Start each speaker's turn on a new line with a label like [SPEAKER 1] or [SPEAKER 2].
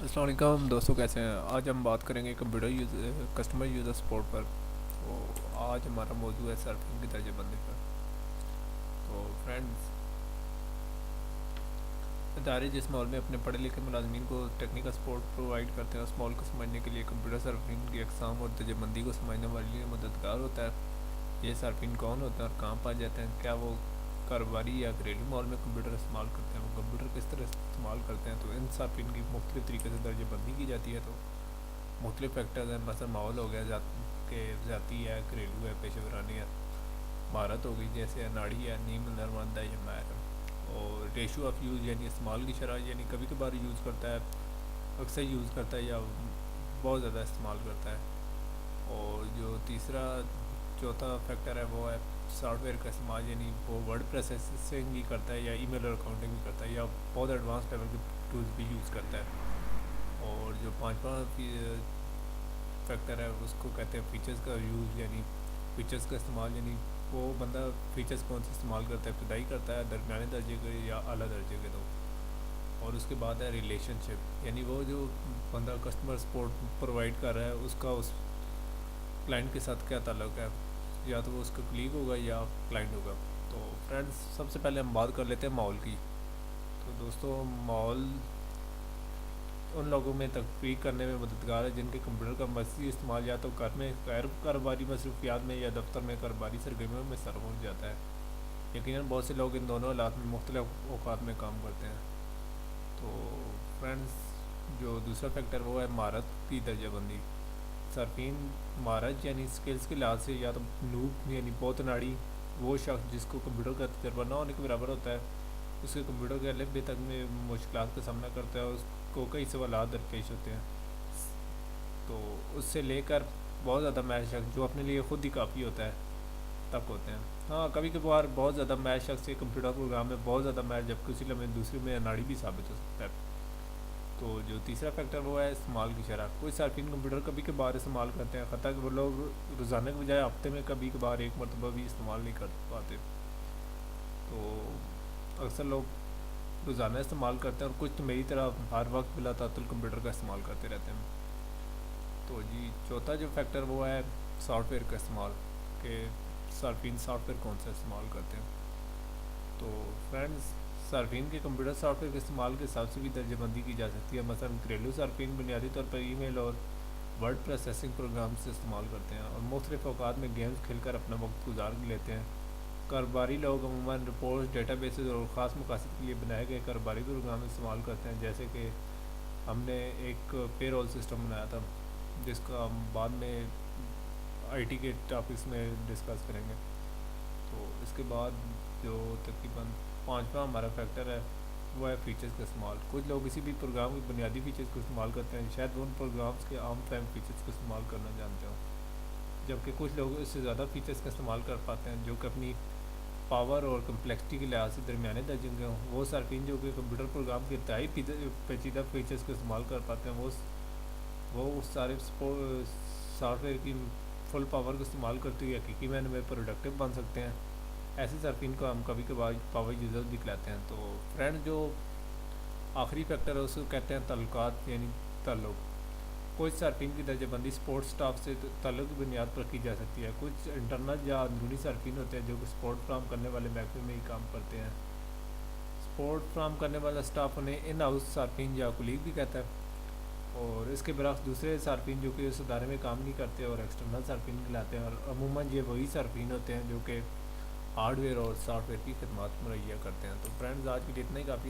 [SPEAKER 1] السلام علیکم دوستوں، کیسے ہیں؟ آج ہم بات کریں گے کمپیوٹر کسٹمر یوزر سپورٹ پر۔ تو آج ہمارا موضوع ہے صارفین کی درجہ بندی پر۔ تو فرینڈز، ادارے جس ماحول میں اپنے پڑھے لکھے ملازمین کو ٹیکنیکل سپورٹ پرووائڈ کرتے ہیں، اس ماحول کو سمجھنے کے لیے کمپیوٹر صارفین کی اقسام اور درجہ بندی کو سمجھنے والے لیے مددگار ہوتا ہے۔ یہ صارفین کون ہوتے ہیں اور کہاں پائے جاتے ہیں؟ کیا وہ کاروباری یا گھریلو ماحول میں کمپیوٹر استعمال کرتے ہیں؟ وہ کمپیوٹر کس طرح استعمال کرتے ہیں؟ تو ان صارفین کی مختلف طریقے سے درجہ بندی کی جاتی ہے۔ تو مختلف فیکٹرز ہیں، مثلا ماحول ہو گیا، کہ ذاتی ہے، گھریلو ہے، پیشہ ورانہ ہے، مہارت ہو گئی جیسے اناڑی ہے، نیم ہنرمند ہے یا ماہر ہے۔ اور ریشو آف یوز یعنی استعمال کی شرح، یعنی کبھی کبھار یوز کرتا ہے، اکثر یوز کرتا ہے یا بہت زیادہ استعمال کرتا ہے۔ اور جو تیسرا چوتھا فیکٹر ہے وہ ہے سافٹ ویئر کا استعمال، یعنی وہ ورڈ پروسیسنگ بھی کرتا ہے یا ای میل اور اکاؤنٹنگ بھی کرتا ہے یا بہت ایڈوانس لیول کے ٹولز بھی یوز کرتا ہے۔ اور جو پانچواں فیکٹر ہے اس کو کہتے ہیں فیچرز کا یوز، یعنی فیچرز کا استعمال، یعنی وہ بندہ فیچرز کون سے استعمال کرتا ہے، ابتدائی کرتا ہے، درمیانے درجے کے یا اعلیٰ درجے کے۔ تو اور اس کے بعد ہے ریلیشن شپ، یعنی وہ جو بندہ کسٹمر سپورٹ پرووائڈ کر رہا ہے اس کا اس کلائنٹ کے ساتھ کیا تعلق ہے، یا تو وہ اس کا کلیگ ہوگا یا کلائنٹ ہوگا۔ تو فرینڈز، سب سے پہلے ہم بات کر لیتے ہیں ماحول کی۔ تو دوستوں، ماحول ان لوگوں میں تفریق کرنے میں مددگار ہے جن کے کمپیوٹر کا مستی استعمال یا تو گھر میں غیر کاروباری مصروفیات میں یا دفتر میں کاروباری سرگرمیوں میں صرف ہو جاتا ہے۔ یقیناً بہت سے لوگ ان دونوں حالات میں مختلف اوقات میں کام کرتے ہیں۔ تو فرینڈز، جو دوسرا فیکٹر وہ ہے مہارت کی درجہ بندی۔ صارفین مہارت یعنی سکلز کے لحاظ سے یا تو نوب یعنی بہت ناڑی، وہ شخص جس کو کمپیوٹر کا تجربہ نہ ہونے کے برابر ہوتا ہے، اس کے کمپیوٹر کے الف بے تک میں مشکلات کا سامنا کرتا ہے اور اس کو کئی سوالات درپیش ہوتے ہیں۔ تو اس سے لے کر بہت زیادہ ماہر شخص جو اپنے لیے خود ہی کافی ہوتا ہے تک ہوتے ہیں۔ ہاں، کبھی کبھار بہت زیادہ ماہر شخص سے کمپیوٹر پروگرام میں بہت زیادہ ماہر جبکہ اسی لمحے دوسرے میں اناڑی بھی ثابت ہو سکتا ہے۔ تو جو تیسرا فیکٹر وہ ہے استعمال کی شرح۔ کچھ صارفین کمپیوٹر کبھی کبھار استعمال کرتے ہیں، حتیٰ کہ وہ لوگ روزانہ کے بجائے ہفتے میں کبھی کبھار ایک مرتبہ بھی استعمال نہیں کر پاتے۔ تو اکثر لوگ روزانہ استعمال کرتے ہیں اور کچھ تو میری طرح ہر وقت بلا تعطل کمپیوٹر کا استعمال کرتے رہتے ہیں۔ تو جی، چوتھا جو فیکٹر وہ ہے سافٹ ویئر کا استعمال، کہ صارفین سافٹ ویئر کون سا استعمال کرتے ہیں۔ تو فرینڈز، صارفین کے کمپیوٹر سافٹ ویئر کے استعمال کے حساب سے بھی درجہ بندی کی جا سکتی ہے۔ مثلا گھریلو صارفین بنیادی طور پر ای میل اور ورڈ پروسیسنگ پروگرام سے استعمال کرتے ہیں اور مختلف اوقات میں گیمز کھیل کر اپنا وقت گزار لیتے ہیں۔ کاروباری لوگ عموماً رپورٹس، ڈیٹا بیسز اور خاص مقاصد کے لیے بنائے گئے کاروباری پروگرام استعمال کرتے ہیں، جیسے کہ ہم نے ایک پے رول سسٹم بنایا تھا جس کا ہم بعد میں آئی ٹی کے ٹاپکس میں ڈسکس کریں گے۔ تو اس کے بعد جو تقریباً پانچواں ہمارا فیکٹر ہے وہ ہے فیچرز کا استعمال۔ کچھ لوگ کسی بھی پروگرام کے بنیادی فیچرز کو استعمال کرتے ہیں، شاید وہ ان پروگرامز کے عام فہم فیچرز کو استعمال کرنا جانتے ہوں، جبکہ کچھ لوگ اس سے زیادہ فیچرز کا استعمال کر پاتے ہیں جو کہ اپنی پاور اور کمپلیکسٹی کے لحاظ سے درمیانے درجے کے ہوں۔ وہ صارفین جو کہ کمپیوٹر پروگرام کے انتہائی پیچیدہ فیچرز کو استعمال کر پاتے ہیں، وہ اس سارے سافٹ ویئر کی فل پاور کو استعمال کرتے ہوئے حقیقی معنی میں پروڈکٹیو بن سکتے ہیں۔ ایسے صارفین کو ہم کبھی کبھار پاور یوزر بھی کہلاتے ہیں۔ تو فرینڈ، جو آخری فیکٹر ہے اس کو کہتے ہیں تعلقات، یعنی تعلق۔ کچھ صارفین کی درجہ بندی سپورٹ سٹاف سے تعلق کی بنیاد پر کی جا سکتی ہے۔ کچھ انٹرنل یا اندرونی صارفین ہوتے ہیں جو کہ سپورٹ فراہم کرنے والے محکمے میں ہی کام کرتے ہیں۔ سپورٹ فراہم کرنے والا سٹاف انہیں ان ہاؤس صارفین یا کولیگ بھی کہتا ہے۔ اور اس کے برعکس دوسرے صارفین جو کہ اس ادارے میں کام نہیں کرتے اور ایکسٹرنل صارفین کہلاتے ہیں، اور عموماً یہ وہی صارفین ہوتے ہیں جو کہ ہارڈ ویئر اور سافٹ ویئر کی خدمات مہیا کرتے ہیں۔ تو فرینڈز، آج کے لیے اتنا ہی کافی۔